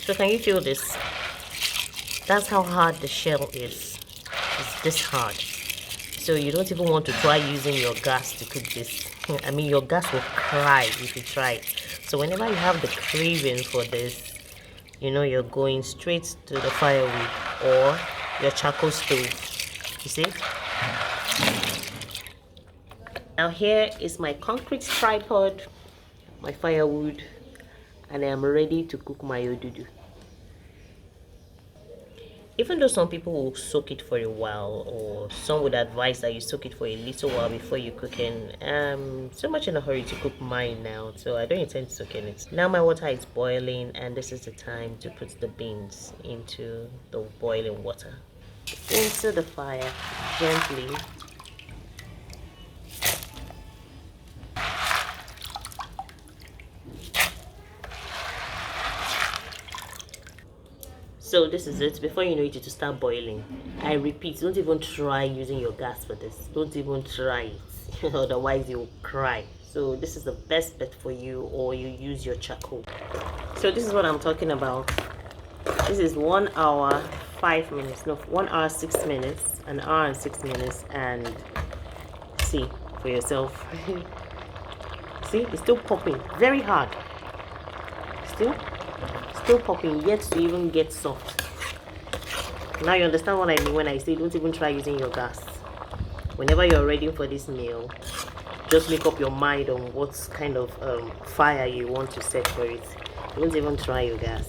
So can you feel this? That's how hard the shell is. It's this hard. So you don't even want to try using your gas to cook this. I mean, your gas will cry if you try it. So whenever you have the craving for this, you know you're going straight to the firewood or your charcoal stove. You see? Now here is my concrete tripod, my firewood, and I am ready to cook my odudu. Even though some people will soak it for a while, or some would advise that you soak it for a little while before you cook it, I'm so much in a hurry to cook mine now, so I don't intend soaking it. Now my water is boiling, and this is the time to put the beans into the boiling water. Into the fire gently. So this is it. Before you know it, to start boiling. I repeat, don't even try using your gas for this. Don't even try it. Otherwise you'll cry. So this is the best bet for you, or you use your charcoal. So this is what I'm talking about. This is 1 hour 5 minutes. No, 1 hour 6 minutes. An hour and 6 minutes. And see for yourself. See, it's still popping. Very hard. Still popping, yet to even get soft. Now you understand what I mean when I say don't even try using your gas. Whenever you're ready for this meal, just make up your mind on what kind of fire you want to set for it. Don't even try your gas.